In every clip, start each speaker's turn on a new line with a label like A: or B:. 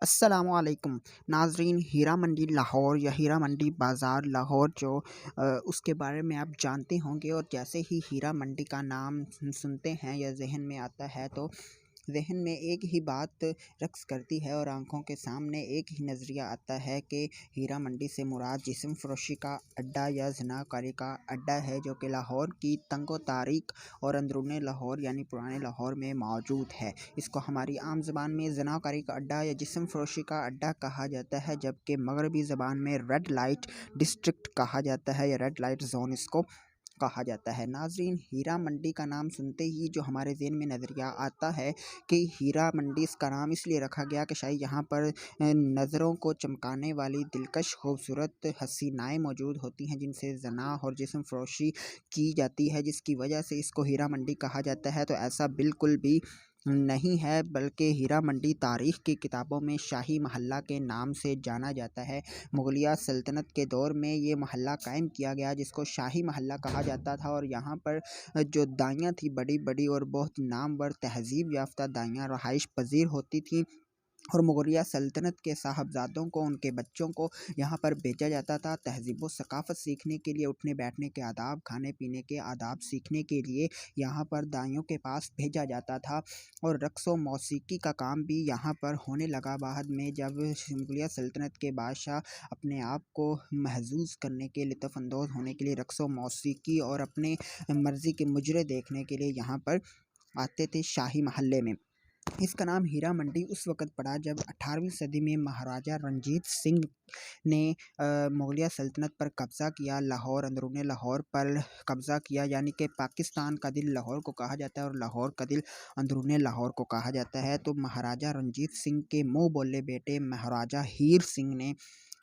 A: अस्सलामुअलैकुम नाज़रीन। हीरा मंडी लाहौर या हीरा मंडी बाज़ार लाहौर उसके बारे में आप जानते होंगे। और जैसे ही हीरा मंडी का नाम सुनते हैं या जहन में आता है तो जहन में एक ही बात रक्स करती है और आंखों के सामने एक ही नज़रिया आता है कि हीरा मंडी से मुराद जिस्म फरोशी का अड्डा या ज़नाकारी का अड्डा है, जो कि लाहौर की तंगो तारीख और अंदरूनी लाहौर यानी पुराने लाहौर में मौजूद है। इसको हमारी आम ज़बान में ज़नाकारी का अड्डा या जिस्म फरोशी का अड्डा कहा जाता है, जबकि मगरबी ज़बान में रेड लाइट डिस्ट्रिक्ट कहा जाता है या रेड लाइट जोन इसको कहा जाता है। नाज़रीन, हीरा मंडी का नाम सुनते ही जो हमारे ज़हन में नज़रिया आता है कि हीरा मंडी, इसका नाम इसलिए रखा गया कि शायद यहाँ पर नज़रों को चमकाने वाली दिलकश खूबसूरत हसीनाएँ मौजूद होती हैं, जिनसे ज़ना और जिस्म फरोशी की जाती है, जिसकी वजह से इसको हीरा मंडी कहा जाता है। तो ऐसा बिल्कुल भी नहीं है, बल्कि हीरा मंडी तारीख़ की किताबों में शाही महल्ला के नाम से जाना जाता है। मुग़लिया सल्तनत के दौर में ये महल्ला कायम किया गया, जिसको शाही महल्ला कहा जाता था। और यहाँ पर जो दाइयाँ थी, बड़ी बड़ी और बहुत नामवर तहज़ीब याफ्ता दाइयाँ रहाइश पज़ीर होती थीं, और मुग़लिया सल्तनत के साहबजादों को, उनके बच्चों को यहाँ पर भेजा जाता था तहज़ीब व सकाफ़त सीखने के लिए, उठने बैठने के आदाब, खाने पीने के आदाब सीखने के लिए यहाँ पर दाइयों के पास भेजा जाता था। और रक़्स व मौसीकी का काम भी यहाँ पर होने लगा बाद में, जब मुग़लिया सल्तनत के बादशाह अपने आप को महज़ूज़ करने के, लुत्फ़अंदोज़ होने के लिए रक़्स व मौसीकी और अपने मर्ज़ी के मुजरे देखने के लिए यहाँ पर आते थे शाही महल्ले में। इसका नाम हीरा मंडी उस वक़्त पड़ा जब 18वीं सदी में महाराजा रणजीत सिंह ने मुग़लिया सल्तनत पर कब्ज़ा किया, लाहौर, अंदरूनी लाहौर पर कब्ज़ा किया, यानी कि पाकिस्तान का दिल लाहौर को कहा जाता है और लाहौर का दिल अंदरूनी लाहौर को कहा जाता है। तो महाराजा रणजीत सिंह के मुँह बोले बेटे महाराजा हीर सिंह ने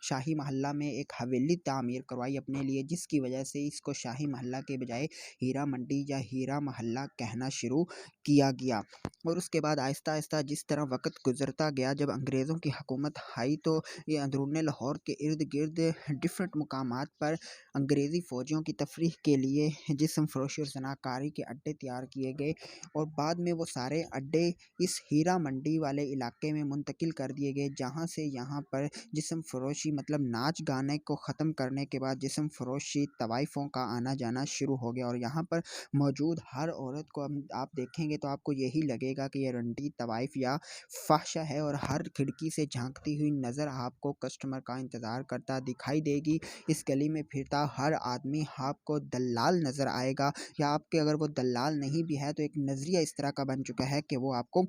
A: शाही महल्ला में एक हवेली तामीर करवाई अपने लिए, जिसकी वजह से इसको शाही महल्ला के बजाय हीरा मंडी या हीरा महल्ला कहना शुरू किया गया। और उसके बाद आहिस्ता आहिस्ता जिस तरह वक़्त गुज़रता गया, जब अंग्रेज़ों की हुकूमत आई, तो ये अंदरूनी लाहौर के इर्द गिर्द डिफरेंट मुकामात पर अंग्रेज़ी फ़ौजियों की तफरीह के लिए जिस्म फरोशी और ज़नाकारी के अड्डे तैयार किए गए। और बाद में वो सारे अड्डे इस हीरा मंडी वाले इलाके में मुंतकिल कर दिए गए, जहाँ से यहाँ पर जिस्म फरोशी मतलब नाच गाने को ख़त्म करने के बाद जिस्म फरोशी तवाइफ़ों का आना जाना शुरू हो गया। और यहाँ पर मौजूद हर औरत को आप देखेंगे तो आपको यही लगेगा कि ये रंडी तवाइफ़ या फ़ाहिशा है, और हर खिड़की से झांकती हुई नज़र आपको कस्टमर का इंतज़ार करता दिखाई देगी। इस गली में फिरता हर आदमी आपको दल्लाल नज़र आएगा, या आपके अगर वो दल्लाल नहीं भी है तो एक नज़रिया इस तरह का बन चुका है कि वो आपको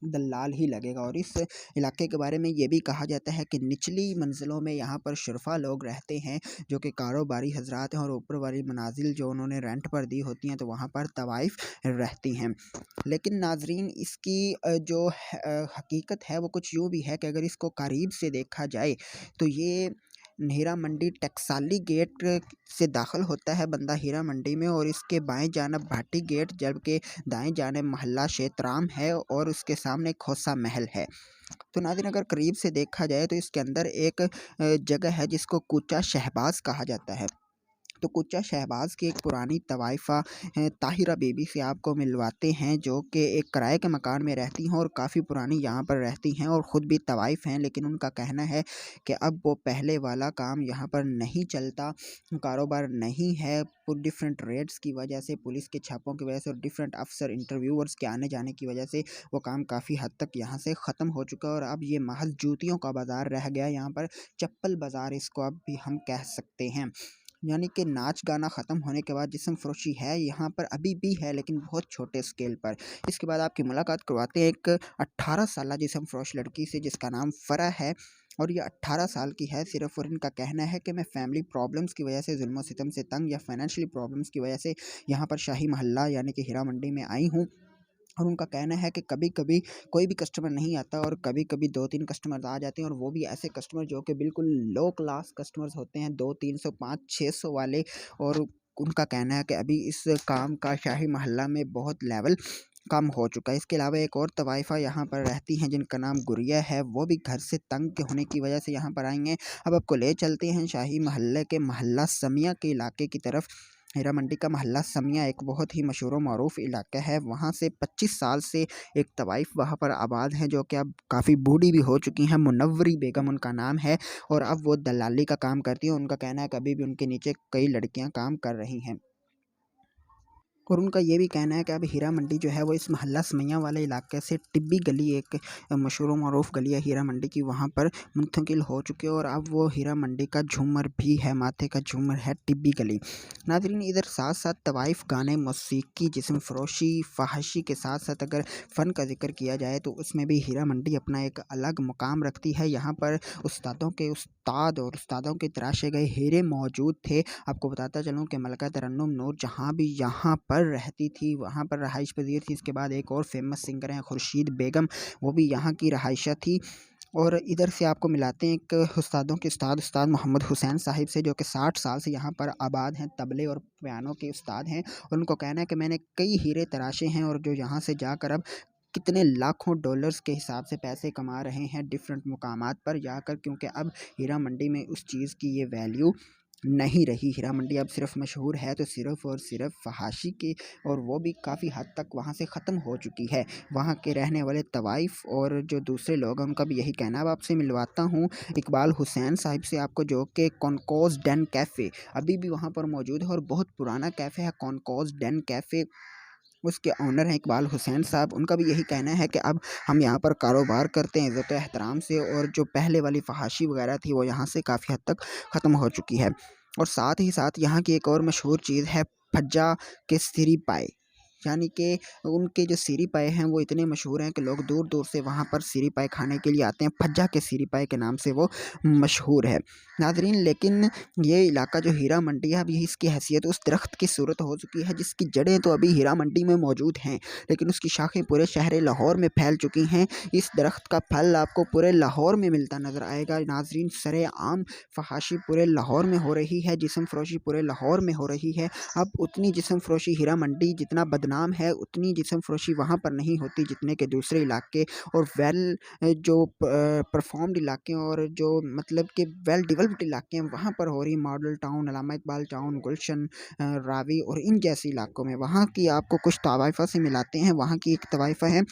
A: दल्लाल ही लगेगा। और इस इलाके के बारे में ये भी कहा जाता है कि निचली मंजिलों में यहाँ पर शुरफ़ा लोग रहते हैं, जो कि कारोबारी हज़रात हैं, और ऊपर वाली मनाजिल जो उन्होंने रेंट पर दी होती हैं, तो वहाँ पर तवाइफ़ रहती हैं। लेकिन नाज़रीन, इसकी हकीकत है वो कुछ यूँ भी है कि अगर इसको करीब से देखा जाए तो ये हीरा मंडी टकसाली गेट से दाखिल होता है बंदा हीरा मंडी में, और इसके बाएं जानब भाटी गेट, जबकि दाएं जानब महल्ला शेतराम है, और उसके सामने खोसा महल है। तो नाज़रीन, अगर करीब से देखा जाए तो इसके अंदर एक जगह है जिसको कूचा शहबाज कहा जाता है। तो कुचा शहबाज की एक पुरानी तवाइफ़ा ताहिरा बीबी से आपको मिलवाते हैं, जो कि एक किराए के मकान में रहती हैं और काफ़ी पुरानी यहाँ पर रहती हैं, और ख़ुद भी तवाइफ़ हैं। लेकिन उनका कहना है कि अब वो पहले वाला काम यहाँ पर नहीं चलता, कारोबार नहीं है, डिफरेंट रेट्स की वजह से, पुलिस के छापों की वजह से और डिफरेंट अफसर इंटरव्यूअर्स के आने जाने की वजह से वो काम काफ़ी हद तक यहाँ से ख़त्म हो चुका है, और अब ये महज जूतियों का बाज़ार रह गया। यहाँ पर चप्पल बाज़ार इसको अब भी हम कह सकते हैं। यानी कि नाच गाना ख़त्म होने के बाद जिस्म फरोशी है यहाँ पर अभी भी है, लेकिन बहुत छोटे स्केल पर। इसके बाद आपकी मुलाकात करवाते हैं एक 18 साला जिस्म फरोश लड़की से, जिसका नाम फ़रा है, और ये 18 साल की है सिर्फ़। और इनका कहना है कि मैं फैमिली प्रॉब्लम्स की वजह से, जुल्म सितम से तंग, या फाइनेंशियली प्रॉब्लम्स की वजह से यहाँ पर शाही महल्ला यानी कि हीरा मंडी में आई हूँ। और उनका कहना है कि कभी-कभी कोई भी कस्टमर नहीं आता, और कभी-कभी 2-3 कस्टमर्स आ जाते हैं, और वो भी ऐसे कस्टमर जो कि बिल्कुल लो क्लास कस्टमर्स होते हैं, 200-300, 500-600 वाले। और उनका कहना है कि अभी इस काम का शाही महल्ला में बहुत लेवल कम हो चुका है। इसके अलावा एक और तवाइफ़ा यहाँ पर रहती हैं जिनका नाम गुड़िया है, वो भी घर से तंग के होने की वजह से यहाँ पर आई हैं। अब आपको ले चलते हैं शाही महल्ले के महल्ला समिया के इलाके की तरफ, हीरा मंडी का मोहल्ला समिया एक बहुत ही मशहूर व मरूफ इलाका है। वहाँ से 25 साल से एक तवाइफ़ वहाँ पर आबाद है, जो कि अब काफ़ी बूढ़ी भी हो चुकी हैं। मुनव्वरी बेगम उनका नाम है और अब वो दलाली का काम करती हैं। उनका कहना है कि अभी भी उनके नीचे कई लड़कियाँ काम कर रही हैं। और उनका ये भी कहना है कि अब हीरा मंडी जो है वो इस मोहल्ला समैया वाले इलाके से टिब्बी गली, एक मशहूर व मरूफ गली है हीरा मंडी की, वहाँ पर मुंतकिल हो चुके हैं और अब वो हीरा मंडी का झूमर भी है, माथे का झूमर है टिब्बी गली। नाज़रीन, इधर साथ साथ तवाइफ़, गाने, मौसीकी, जिस्म फ़रोशी, फ़हाशी के साथ साथ अगर फ़न का ज़िक्र किया जाए तो उसमें भी हीरा मंडी अपना एक अलग मुकाम रखती है। यहाँ पर उस्तादों के उस्ताद और उस्तादों के तराशे गए हीरे मौजूद थे। आपको बताता चलूँ कि मलका तरन्नुम नूर जहाँ भी यहाँ पर रहती थी, वहाँ पर रहाइश पज़ीर थी। इसके बाद एक और फ़ेमस सिंगर हैं खुर्शीद बेगम, वो भी यहाँ की रहाइशा थी। और इधर से आपको मिलाते हैं एक उस्तादों के उस्ताद, उस्ताद मोहम्मद हुसैन साहिब से, जो कि 60 साल से यहाँ पर आबाद हैं, तबले और पियानो के उस्ताद हैं। और उनको कहना है कि मैंने कई हीरे तराशे हैं और जो यहाँ से जाकर अब कितने लाखों डॉलर्स के हिसाब से पैसे कमा रहे हैं डिफरेंट मुकामात पर जाकर, क्योंकि अब हीरा मंडी में उस चीज़ की ये वैल्यू नहीं रही। हीरा मंडी अब सिर्फ मशहूर है तो सिर्फ और सिर्फ फहाशी के, और वो भी काफ़ी हद तक वहाँ से ख़त्म हो चुकी है। वहाँ के रहने वाले तवाइफ़ और जो दूसरे लोग हैं उनका भी यही कहना है। अब आपसे मिलवाता हूँ इकबाल हुसैन साहिब से आपको, जो कि कॉनकोस डेन कैफ़े अभी भी वहाँ पर मौजूद है और बहुत पुराना कैफ़े है कॉनकोस डेन कैफ़े। उसके ओनर हैं इकबाल हुसैन साहब। उनका भी यही कहना है कि अब हम यहाँ पर कारोबार करते हैं इज़्ज़त एहतराम से, और जो पहले वाली फ़हाशी वगैरह थी वो यहाँ से काफ़ी हद तक ख़त्म हो चुकी है। और साथ ही साथ यहाँ की एक और मशहूर चीज़ है फज्जा के सिरी पाए, यानी कि उनके जो सिरी पाए हैं वो इतने मशहूर हैं कि लोग दूर दूर से वहाँ पर सिरी पाए खाने के लिए आते हैं। फज्जा के सिरी पाए के नाम से वो मशहूर है। नाजरीन, लेकिन ये इलाका जो हीरा मंडी है, अभी इसकी हैसियत उस दरख्त की सूरत हो चुकी है जिसकी जड़ें तो अभी हीरा मंडी में मौजूद हैं, लेकिन उसकी शाखें पूरे शहर लाहौर में फैल चुकी हैं। इस दरख्त का फल आपको पूरे लाहौर में मिलता नज़र आएगा। नाजरीन, सरेआम फहाशी पूरे लाहौर में हो रही है, जिस्म फ़रोशी पूरे लाहौर में हो रही है। अब उतनी जिस्म फ़रोशी हीरा मंडी जितना बदनाम है, उतनी जिस्म फ़रोशी वहाँ पर नहीं होती जितने के दूसरे इलाके और जो परफॉर्म्ड इलाके और जो मतलब कि वेल डेवलप्ड इलाके हैं वहाँ पर हो रही। मॉडल टाउन, अल्लामा इकबाल टाउन, गुलशन, रावी और इन जैसे इलाकों में वहाँ की आपको कुछ तवाइफ़ा से मिलाते हैं। वहाँ की एक तवाइफ़ा है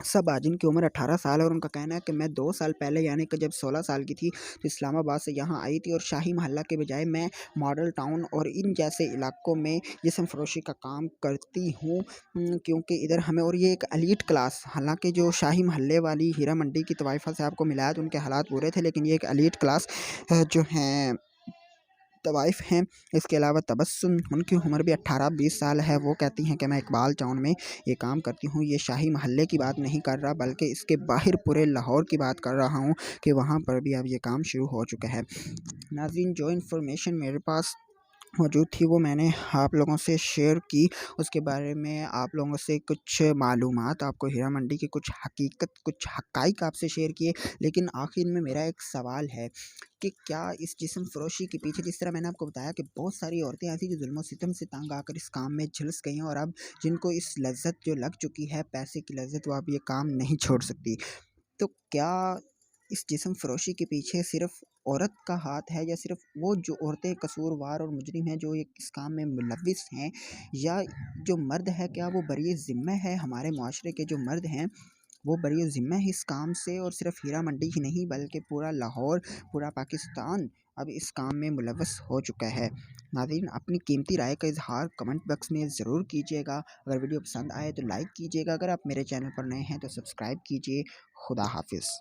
A: सबा, जिनकी उम्र 18 साल है और उनका कहना है कि मैं 2 साल पहले, यानी कि जब 16 साल की थी, तो इस्लामाबाद से यहाँ आई थी और शाही मोहल्ला के बजाय मैं मॉडल टाउन और इन जैसे इलाकों में जिस्म फ़रोशी का काम करती हूँ, क्योंकि इधर हमें, और ये एक एलीट क्लास, हालांकि जो शाही मोहल्ले वाली हीरा मंडी की तवाइफ़ा से आपको मिलाया तो उनके हालात बुरे थे, लेकिन ये एक एलीट क्लास जो हैं तवाइफ़ हैं। इसके अलावा तबस्सुम, उनकी उम्र भी 18-20 साल है। वो कहती हैं कि मैं इकबाल टाउन में ये काम करती हूँ। ये शाही महल्ले की बात नहीं कर रहा, बल्कि इसके बाहर पूरे लाहौर की बात कर रहा हूँ कि वहाँ पर भी अब ये काम शुरू हो चुका है। नाज़रीन, जो इन्फॉर्मेशन मेरे पास मौजूद थी वो मैंने आप लोगों से शेयर की। उसके बारे में आप लोगों से कुछ मालूमात, आपको हीरा मंडी की कुछ हकीकत, कुछ हक़ाइक़ आपसे शेयर किए। लेकिन आखिर में मेरा एक सवाल है कि क्या इस जिस्म फ़रोशी के पीछे, जिस तरह मैंने आपको बताया कि बहुत सारी औरतें ऐसी जो ज़ुल्म सितम से तंग आकर इस काम में झुलस गई हैं और अब जिनको इस लज़्ज़त जो लग चुकी है, पैसे की लज़्ज़त, वो अब ये काम नहीं छोड़ सकती। तो क्या इस जिस्म फ़रोशी के पीछे सिर्फ़ औरत का हाथ है, या सिर्फ़ वो जो औरतें कसूरवार और मुजरिम हैं जो ये इस काम में मुलव्विस हैं, या जो मर्द है क्या वो बरी ज़िम्मा है? हमारे मुआशरे के जो मर्द हैं वो बरी ज़िम्मा है इस काम से, और सिर्फ़ हीरा मंडी ही नहीं बल्कि पूरा लाहौर, पूरा पाकिस्तान अब इस काम में मुलव्वस हो चुका है। नाज़रीन, अपनी कीमती राय का इज़हार कमेंट बॉक्स में ज़रूर कीजिएगा। अगर वीडियो पसंद आए तो लाइक कीजिएगा। अगर आप मेरे चैनल पर नए हैं तो सब्सक्राइब कीजिए। खुदा हाफ़िज़।